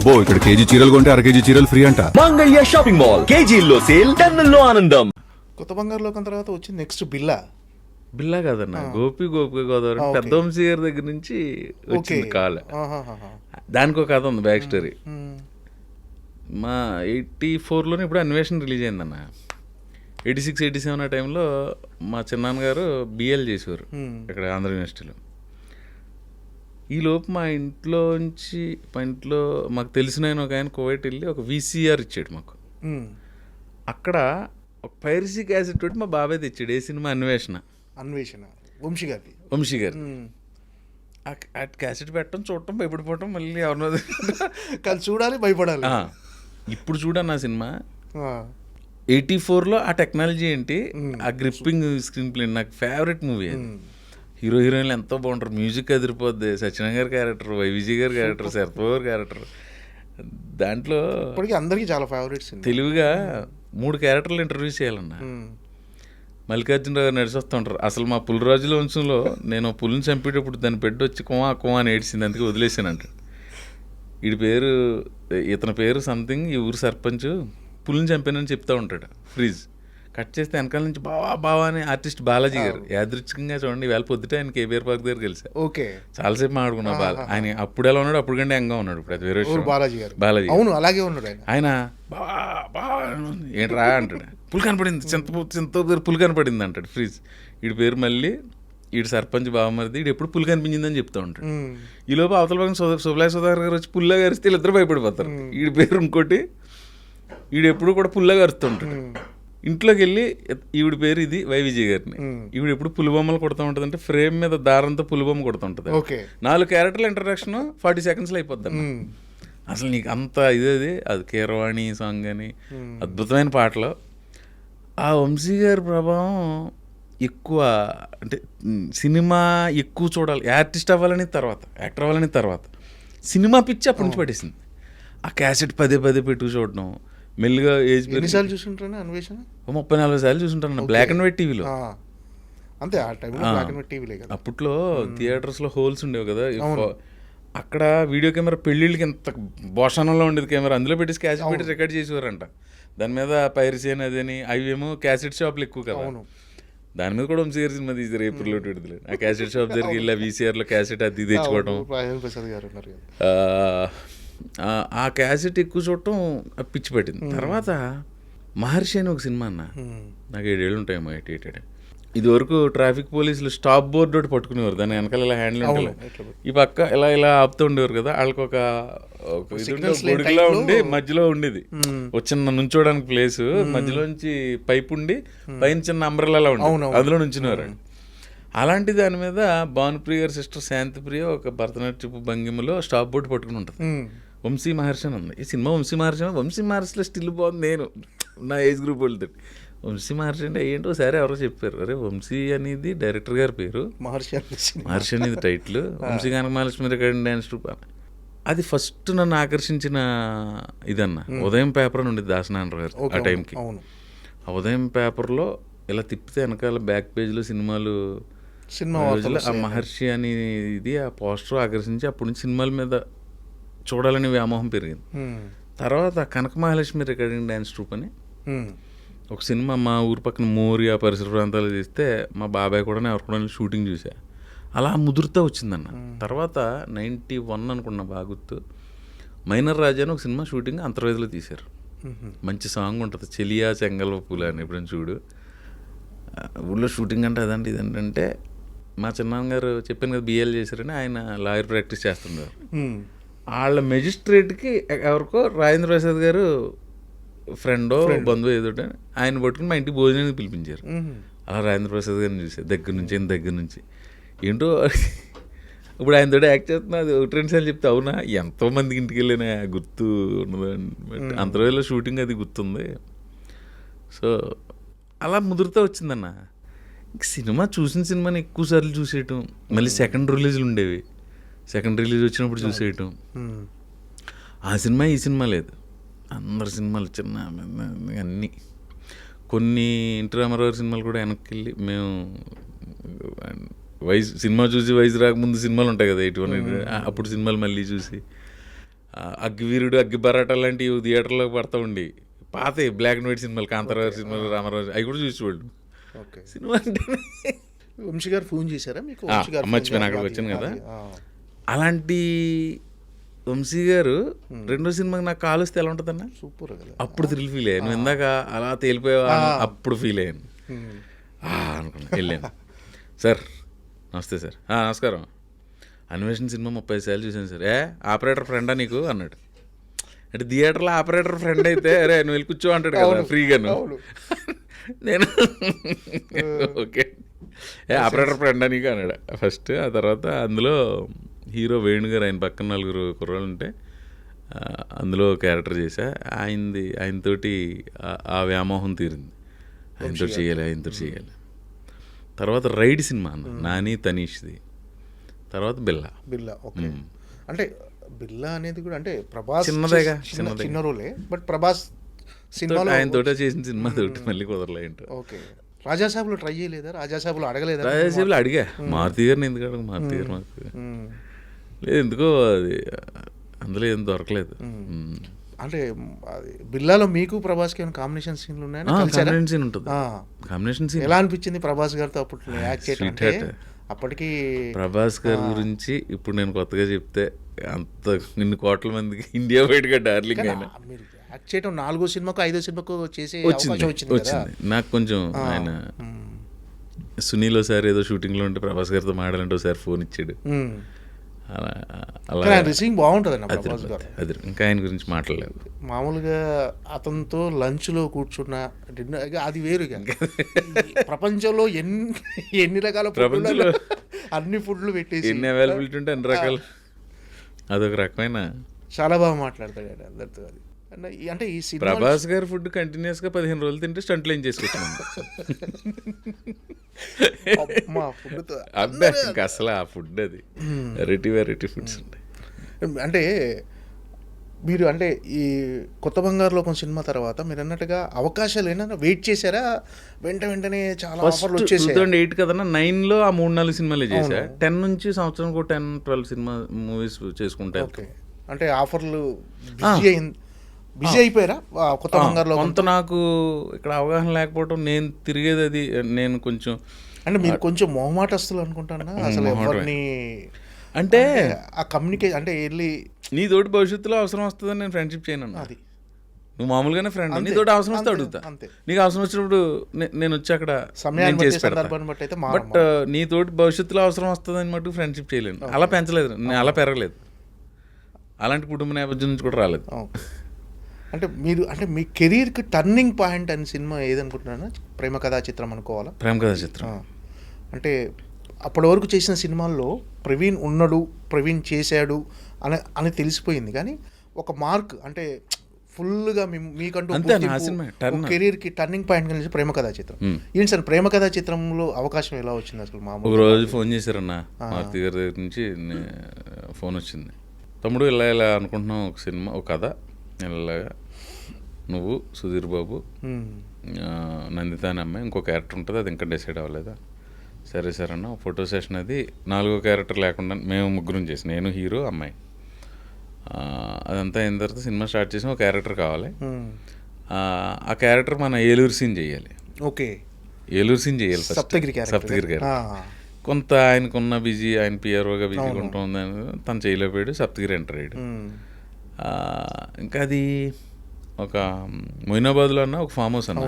అబ్బో ఇక్కడ కేజీ చీరలు కొంటే అర కేజీ చీరలు ఫ్రీ అంట. మంగళ్య షాపింగ్ మాల్, కేజీల్లో సేల్, టన్నుల్లో ఆనందం. కొత్త బంగారు లోకం తర్వాత వచ్చింది నెక్స్ట్ బిల్లా. బిల్లా కాదన్న, గోపి గోదావరి పెద్ద వంశీ గారి దగ్గర నుంచి వచ్చింది కాల్. దానికి ఒక కథ ఉంది, బ్యాక్ స్టోరీ. మా 84లోనే ఇప్పుడు అన్వేషణ రిలీజ్ అయిందన్న. 86, 87 ఆ టైంలో మా చిన్నాన్నగారు బిఎల్ చేసేవారు ఇక్కడ ఆంధ్ర యూనివర్సిటీలో. ఈలోపు మా ఇంట్లో మాకు తెలిసిన ఒక ఆయన కువైట్ వెళ్ళి ఒక VCR ఇచ్చాడు మాకు. అక్కడ ఒక పైరసీ క్యాసెట్ తోటి మా బాబాయ్ తెచ్చాడు. ఏ సినిమా? అన్వేషణ వంశీ గారి. ఆ క్యాసెట్ పెట్టడం, చూడటం, భయపడిపోవటం, మళ్ళీ ఎవరినో కానీ చూడాలి, భయపడాలి. ఇప్పుడు చూడన్న ఆ సినిమా 84లో ఆ టెక్నాలజీ ఏంటి, ఆ గ్రిప్పింగ్ స్క్రీన్ ప్లే నాకు ఫేవరెట్ మూవీ అది. హీరో హీరోయిన్లు ఎంతో బాగుంటారు, మ్యూజిక్ అదిరిపోద్ది. సత్యనారాయణ గారి క్యారెక్టర్, వైవిజయ్ గారి క్యారెక్టర్, శరత్బాబు గారి క్యారెక్టర్. దాంట్లో అందరికీ చాలా ఫేవరెట్స్. తెలివిగా 3 క్యారెక్టర్లు ఇంటర్వ్యూ చేయాలన్న. మల్లికార్జునరావు గారు నడిచొస్తూ ఉంటారు. అసలు మా పులిరాజుల వంశంలో నేను పులిని చంపేటప్పుడు దాన్ని పెట్టి వచ్చి కుమా అని ఏడ్చింది, అందుకే వదిలేసానంట. ఇతని పేరు సంథింగ్, ఈ ఊరు సర్పంచ్, పులిని చంపానని చెప్తా ఉంటాడు. ఫ్రీజ్ కట్ చేస్తే వెనకాల నుంచి బావా అని ఆర్టిస్ట్ బాలాజీ గారు. యాదృచ్ఛికంగా చూడండి, వేళ పొద్దుట ఆయన కేబీఆర్ పార్క్ దగ్గర కలిసా. చాలాసేపు మాట్లాడుకున్నా. ఆయన అప్పుడు ఎలా ఉన్నాడు, అప్పుడు కంటే యంగా ఉన్నాడు. ఇప్పుడు అది వేరే బాలాజీ అలాగే ఉన్నాడు. ఆయన బావా ఏంట్రా అంటాడు. పులి కనపడింది, చింత పులి కనపడింది అంటాడు ఫ్రీజ్. వీడి పేరు మళ్ళీ సర్పంచ్ బావమరిది, ఎప్పుడు పులి కనిపించిందని చెప్తా ఉంటాడు. ఈ లోపు అవతల పక్కన సుబ్లాయ్ సుధాకర్ గారు వచ్చి పుల్లా గరిస్తే వీళ్ళిద్దరు భయపడిపోతారు. వీడి పేరు ఇంకోటి, ఎప్పుడు కూడా పుల్లా గరుస్తుంటాడు. ఇంట్లోకి వెళ్ళి ఈవిడ పేరు ఇది వైవిజయ్ గారిని. ఈవిడ ఎప్పుడు పులిబొమ్మలు కొడుతూ ఉంటుంది, అంటే ఫ్రేమ్ మీద దారంతో పులిబొమ్మ కొడుతుంటది. 4 క్యారెక్టర్ల ఇంట్రడక్షన్ 40 సెకండ్స్లో అయిపోద్ది. అసలు నీకు అంత అది కీరవాణి సాంగ్ అని అద్భుతమైన పాటలు. ఆ వంశీ గారి ప్రభావం ఎక్కువ, అంటే సినిమా ఎక్కువ చూడాలి, ఆర్టిస్ట్ అవ్వాలని తర్వాత, యాక్టర్ అవ్వాలని తర్వాత సినిమా పిచ్చి అప్పటి నుంచి పట్టేసింది. ఆ క్యాసెట్ పదే పెట్టుకు చూడడం, మెల్లిగా ఏజ్ 34 సార్లు చూసుంటాను బ్లాక్ అండ్ వైట్ టీవీలో. అప్పట్లో థియేటర్స్లో హోల్స్ ఉండేవి కదా, అక్కడ వీడియో కెమెరా పెళ్ళిళ్ళకి ఎంత భోషణంలో ఉండేది కెమెరా, అందులో పెట్టి క్యాసెట్ పెట్టి రికార్డ్ చేసేవారంట. దాని మీద పైరసీ అదని, అవేమో క్యాసెట్ షాప్లు ఎక్కువ కదా, దాని మీద కూడా వంశీ గారి సినిమా తీసారు ఏప్రిల్లో విడుదల. ఆ క్యాసెట్ షాప్ దగ్గరికి వెళ్ళి VCRలో క్యాసెట్ అది తెచ్చుకోవడం, ఆ క్యాసెట్ ఎక్కువ చూడటం పిచ్చి పెట్టింది. తర్వాత మహర్షి అని ఒక సినిమా అన్న, నాకు 7 ఏళ్ళు ఉంటాయేమో, 88. ఇది వరకు ట్రాఫిక్ పోలీసులు స్టాప్ బోర్డు ఒకటి పట్టుకునేవారు, దాని వెనకాల ఇలా హ్యాండిల్ ఉంటుంది, ఈ పక్క ఇలా ఆపుతూ ఉండేవారు కదా. వాళ్ళకి ఒక గొడుగులా ఉండి మధ్యలో ఉండేది, ఒక చిన్న నుంచోడానికి ప్లేస్, మధ్యలోంచి పైప్ ఉండి పైన చిన్న అంబ్రెల్లా ఉండి అందులో నుంచునేవారు. అలాంటి దాని మీద భానుప్రియ గారి సిస్టర్ శాంతిప్రియ ఒక భరతనాట్యపు భంగిమలో స్టాప్ బోర్డు పట్టుకుని ఉంటుంది. వంశీ మహర్షి అని ఉంది ఈ సినిమా. వంశీ మహర్షిలో స్టిల్ బాగుంది. నేను నా ఏజ్ గ్రూప్ వెళ్తే వంశీ మహర్షి అంటే ఏంటో సరే ఎవరో చెప్పారు, అరే వంశీ అనేది డైరెక్టర్ గారి పేరు, మహర్షి అనేది title, Vamsi Kanakamahalakshmi recording dance troupe. అది ఫస్ట్ నన్ను ఆకర్షించిన ఇదన్న. ఉదయం పేపర్ అని ఉండేది దాసనారాయణ గారు ఆ టైంకి. ఆ ఉదయం పేపర్లో ఇలా తిప్పితే వెనకాల బ్యాక్ పేజ్లో సినిమాలు, ఆ మహర్షి అని ఇది ఆ పోస్టర్ ఆకర్షించి అప్పటి నుంచి సినిమాల మీద చూడాలని వ్యామోహం పెరిగింది. తర్వాత కనకమహాలక్ష్మి రికార్డింగ్ డ్యాన్స్ ట్రూప్ అని ఒక సినిమా మా ఊరు పక్కన మోరియా పరిసర ప్రాంతాలు తీస్తే మా బాబాయ్ కూడా ఎవరు కూడా షూటింగ్ చూసా. అలా ముదురుతా వచ్చిందన్న. తర్వాత 91 అనుకున్నా బాగా గుర్తు, మైనర్ రాజా అని ఒక సినిమా షూటింగ్ అంతర్వేదిలో తీశారు. మంచి సాంగ్ ఉంటుంది, చెలియా చెంగల్వ పూల అని, ఎప్పుడైనా చూడు. ఊళ్ళో షూటింగ్ అంటే అదంటే ఇదేంటంటే, మా చిన్నాన్నగారు చెప్పాను కదా బిఎల్ చేశారని, ఆయన లాయర్ ప్రాక్టీస్ చేస్తున్నారు. వాళ్ళ మెజిస్ట్రేట్కి ఎవరికో రాజేంద్ర ప్రసాద్ గారు ఫ్రెండో బంధువు ఏదో ఆయన పట్టుకుని మా ఇంటికి భోజనానికి పిలిపించారు. అలా రాజేంద్ర ప్రసాద్ గారిని చూసారు దగ్గర నుంచి ఏంటో. ఇప్పుడు ఆయన తోటి యాక్ట్ చేస్తున్నా, అది 1-2 సార్లు చెప్తే అవునా ఎంతోమందికి ఇంటికి వెళ్ళినా గుర్తు ఉన్నదండి. అంతర్వేదిలో షూటింగ్ అది గుర్తుంది. సో అలా ముదురుతూ వచ్చిందన్న. సినిమా చూసిన సినిమాని ఎక్కువ సార్లు చూసేయటం, మళ్ళీ సెకండ్ రిలీజ్లు ఉండేవి, సెకండ్ రిలీజ్ వచ్చినప్పుడు చూసేయటం. ఆ సినిమా ఈ సినిమా లేదు, అందరి సినిమాలు చిన్న అన్నీ. కొన్ని ఎన్టీ రామారావు సినిమాలు కూడా వెనక్కి వెళ్ళి మేము సినిమా చూసి వయసు రాకముందు సినిమాలు ఉంటాయి కదా 81, అప్పుడు సినిమాలు మళ్ళీ చూసి అగ్గివీరుడు అగ్గి బరాట లాంటివి థియేటర్లో పడతా ఉండి పాత బ్లాక్ అండ్ వైట్ సినిమాలు కాంతారావు సినిమాలు రామారావు అవి కూడా చూసేవాళ్ళు. ఓకే. సినిమా అంటే వంశీ గారు ఫోన్ చేశారా మీకు? వంశీ గారు మర్చిపోయిన అక్కడికి వచ్చాను కదా. అలాంటి వంశీ గారు రెండో సినిమాకి నాకు కాల్ వస్తే ఎలా ఉంటుందన్న? సూపర్ కదా. అప్పుడు థ్రిల్ ఫీల్ అయ్యాను. ఇందాక అలా తేలిపోయావా అప్పుడు ఫీల్ అయ్యాను. అనుకున్నా వెళ్ళాను. సార్ నమస్తే సార్. నమస్కారం. అన్వేషణ సినిమా 30 సార్లు చూశాను సార్. ఆపరేటర్ ఫ్రెండా నీకు అన్నాడు. అంటే థియేటర్లో ఆపరేటర్ ఫ్రెండ్ అయితే అరే నువ్వు వెళ్ళి కూర్చో అంటాడు కదా ఫ్రీగాను. నేను ఓకే ఆపరేటర్ ఫ్రెండా నీకు అన్నాడు ఫస్ట్. ఆ తర్వాత అందులో హీరో వేణు గారు, ఆయన పక్కన 4 కుర్రాళ్ళు ఉంటే అందులో క్యారెక్టర్ చేశా. ఆయనతోటి ఆ వ్యామోహం తీరింది. ఆయనతో చేయాలి. తర్వాత రైడ్ సినిమా అన్న నాని తనీష్ది. తర్వాత బిల్లా. ఓకే. అంటే బిల్లా అనేది కూడా అంటే ప్రభాస్ చిన్నదేగా చిన్న రోలే, బట్ ప్రభాస్ సినిమాలో ఆయనతోట చేసిన సినిమా తోటి మళ్ళీ కుదరలే ఏంటో. ఓకే. రాజాసాబులో ట్రై చేయలేదా? రాజాసాబులో అడగలేదా? రాజాసాబులో అడిగా. మారుతి గారిని ఎందుకు అడగ? మారుతి గారు మాకు లేదు ఎందుకో అది అందులో ఏం దొరకలేదు. అంటే బిల్లాలో మీకు ప్రభాస్కి ఏమైనా కాంబినేషన్ సీన్లు ఉన్నాయా? కాంబినేషన్ సీన్ ఉంటుంది. కాంబినేషన్ సీన్ ఎలా అనిపించింది ప్రభాస్ గారితో అప్పట్లో యాక్ట్ చేయడం? అప్పటికి ప్రభాస్ గారి గురించి ఇప్పుడు నేను కొత్తగా చెప్తే అంత ఇన్ని కోట్ల మందికి ఇండియా బయటగా డార్లింగ్ అయినా మీరు యాక్ట్ చేయడం 4వ సినిమాకు 5వ సినిమాకు చేసే వచ్చింది. నాకు కొంచెం ఆయన సునీల్ ఒకసారి ఏదో షూటింగ్లో ఉంటే ప్రభాస్ గారితో మాడాలంటే ఒకసారి ఫోన్ ఇచ్చాడు. అలా రిసీవింగ్ బాగుంటుంది అన్న ప్రభాస్ గారు. అది ఇంకా ఆయన గురించి మాట్లాడలేదు. మామూలుగా అతనితో లంచ్లో కూర్చున్న డిన్నర్ అది వేరుగా. ప్రపంచంలో ఎన్ని రకాల ప్రపంచంలో అన్ని ఫుడ్లు పెట్టేసి ఎన్ని అవైలబిలిటీ ఉంటే అన్ని రకాలు అదొక రకమైన చాలా బాగా మాట్లాడతాడు ఆయన అందరితో. అది అంటే ఈ సినిమా ప్రభాస్ గారి ఫుడ్ కంటిన్యూస్గా 15 రోజులు తింటే స్టంట్లు ఏం చేసుకుంటున్నాం. అబ్బా ఇంకా అసలు ఆ ఫుడ్ అది వెరైటీ ఫుడ్స్ ఉంటాయి. అంటే మీరు అంటే ఈ కొత్త బంగారు లోకం సినిమా తర్వాత మీరు అన్నట్టుగా అవకాశాలు ఏమైనా వెయిట్ చేశారా? వెంటనే చాలా ఆఫర్లు వచ్చేసాయి. 2008 కదన్నా 9లో ఆ 3-4 సినిమాలే చేశా. 10 నుంచి సంవత్సరానికి 10-12 సినిమా మూవీస్ చేసుకుంటా. అంటే ఆఫర్లు బిజీ అయిపోయారా కొత్త బంగారు లోకం? కొంత నాకు ఇక్కడ అవగాహన లేకపోవడం, నేను తిరిగేది అది నేను కొంచెం అంటే మీరు కొంచెం మొహమాటస్తులు అనుకుంటానా అసలు ఎవరిని అంటే ఆ కమ్యూనికేషన్ అంటే వెళ్ళి నీ తోటి భవిష్యత్తులో అవసరం వస్తుందని నేను ఫ్రెండ్షిప్ చేయను. అది నువ్వు మామూలుగానే ఫ్రెండ్, నీ తోటి అవసరం వస్తే అడుగుతా. నీకు అవసరం వచ్చినప్పుడు నేను వచ్చి అక్కడ చేసి పెడతా. బట్ నీ తోటి భవిష్యత్తులో అవసరం వస్తుందని మటుకు ఫ్రెండ్షిప్ చేయలేను. అలా పెంచలేదు, నేను అలా పెరగలేదు, అలాంటి కుటుంబ నేపథ్యం నుంచి కూడా రాలేదు. అంటే మీరు అంటే మీ కెరీర్కి టర్నింగ్ పాయింట్ అని సినిమా ఏదనుకుంటున్నారా? ప్రేమ కథా చిత్రం అనుకోవాలా? ప్రేమ కథా చిత్రం అంటే అప్పటి వరకు చేసిన సినిమాల్లో ప్రవీణ్ ఉన్నాడు, ప్రవీణ్ చేశాడు అని తెలిసిపోయింది. కానీ ఒక మార్క్ అంటే ఫుల్గా మీకంటూ కెరీర్కి టర్నింగ్ పాయింట్ కలిసి ప్రేమ కథా చిత్రం. ఏంటి సార్ ప్రేమ కథా చిత్రంలో అవకాశం ఎలా వచ్చింది అసలు? మామూలు ఒక రోజు ఫోన్ చేశారన్న మారుతి గారి దగ్గర నుంచి ఫోన్ వచ్చింది. తమ్ముడు ఇలా అనుకుంటున్నాం ఒక సినిమా, ఒక కథ, ఇలాగా నువ్వు సుధీర్ బాబు, నందిత అనే అమ్మాయి, ఇంకో క్యారెక్టర్ ఉంటుంది, అది ఇంకా డిసైడ్ అవ్వలేదా? సరే సార్ అన్న. ఫోటో సెషన్ అది 4వ క్యారెక్టర్ లేకుండా మేము ముగ్గురం చేసి, నేను హీరో అమ్మాయి, అదంతా అయిన తర్వాత సినిమా స్టార్ట్ చేసి ఒక క్యారెక్టర్ కావాలి. ఆ క్యారెక్టర్ మన ఏలూరు సీన్ చేయాలి. ఓకే, ఏలూరు సీన్ చేయాలి. సప్తగిరి క్యారెక్టర్ కొంత ఆయనకున్న బిజీ, ఆయన పిఆర్ఓగా బిజీగా ఉంటుంది, తను చేయలేకపోయాడు, సప్తగిరి ఎంటర్ అయ్యాడు. ఇంకా అది ఒక మొయినాబాద్లో అన్న ఒక ఫామ్ హౌస్ అన్న.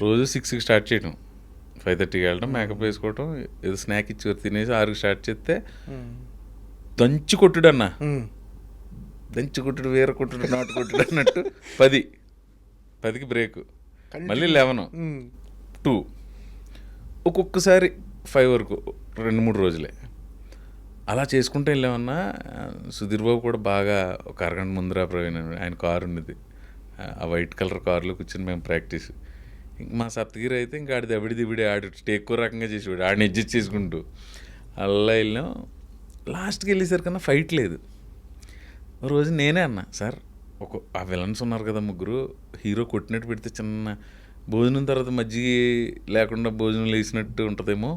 రోజు 6కి స్టార్ట్ చేయడం, 5:30కి వెళ్ళడం, మేకప్ వేసుకోవడం, ఏదో స్నాక్ ఇచ్చి తినేసి 6కి స్టార్ట్ చేస్తే దంచి కొట్టుడు అన్న, దంచి కొట్టుడు, వేర కొట్టుడు, నాటు కొట్టుడు అన్నట్టు 10కి బ్రేక్, మళ్ళీ 11, 2, ఒక్కొక్కసారి 5 వరకు 2-3 రోజులే అలా చేసుకుంటూ వెళ్ళామన్నా. సుధీర్ బాబు కూడా బాగా ఒక అరగంట ముందర ప్రవీణ్, ఆయన కారు ఉన్నది, ఆ వైట్ కలర్ కారులో కూర్చొని మేము ప్రాక్టీస్. ఇంక మా సప్తగిరి అయితే ఇంకా ఆడి దబిడి ఆడు ఎక్కువ రకంగా చేసేవాడు, ఆడిని అడ్జస్ట్ చేసుకుంటూ అలా వెళ్ళాం. లాస్ట్కి వెళ్ళేసరికన్నా ఫైట్ లేదు. రోజు నేనే అన్నా, సార్ ఆ విలన్స్ ఉన్నారు కదా ముగ్గురు, హీరో కొట్టినట్టు పెడితే చిన్న భోజనం తర్వాత మజ్జిగ లేకుండా భోజనం వేసినట్టు ఉంటుందేమో,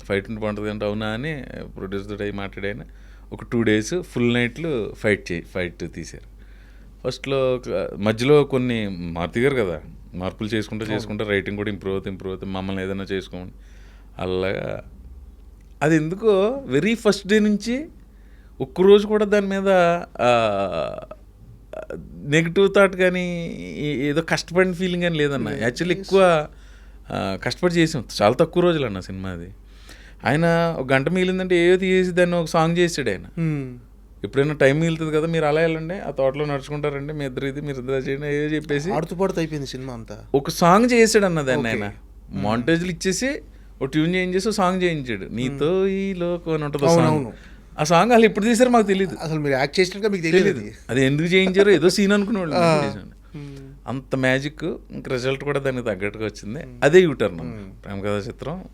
ఫైట్ ఉంటే బాగుంటుంది అంటే అవునా అని ప్రొడ్యూసర్ తోటి మాట్లాడాను. ఒక 2 days ఫుల్ నైట్లు ఫైట్ తీశారు. ఫస్ట్లో మధ్యలో కొన్ని మారుతిగారు కదా, మార్పులు చేసుకుంటూ రైటింగ్ కూడా ఇంప్రూవ్ అవుతుంది మమ్మల్ని ఏదైనా చేసుకోమని. అలాగా అది ఎందుకో వెరీ ఫస్ట్ డే నుంచి ఒక్కరోజు కూడా దాని మీద నెగిటివ్ థాట్ కానీ ఏదో కష్టపడిన ఫీలింగ్ కానీ లేదన్న. యాక్చువల్లీ ఎక్కువ కష్టపడి చేసాం, చాలా తక్కువ రోజులు అన్న సినిమా అది. ఆయన ఒక గంట మిగిలిందంటే ఏదో తీసి దాన్ని ఒక సాంగ్ చేసాడు ఆయన. ఎప్పుడైనా టైం మిగులుతుంది కదా, మీరు అలా వెళ్ళండి, ఆ తోటలో నడుచుకుంటారండి, మీ ఇద్దరు ఇది మీరు ఇద్దరు చేయండి ఏదో చెప్పేసి ఆడుతూ పాడుతూ అయిపోయింది సినిమా అంతా. ఒక సాంగ్ చేసాడు అన్న దాన్ని ఆయన. మాంటేజ్లు ఇచ్చేసి ఒక ట్యూన్ చేయించేసి సాంగ్ చేయించాడు. నీతో ఈ లోకం అని ఉంటుంది సాంగ్. ఆ సాంగ్ వాళ్ళు ఎప్పుడు తీసారో మాకు తెలియదు, అసలు మీరు యాక్ట్ చేసినట్టుగా మీకు తెలియదు. అది ఎందుకు చేయించారో ఏదో సీన్ అనుకునేవాళ్ళు. అంత మ్యాజిక్. ఇంక రిజల్ట్ కూడా దానికి తగ్గట్టుగా వచ్చింది. అదే యూటర్న్ ప్రేమ కథా చిత్రం.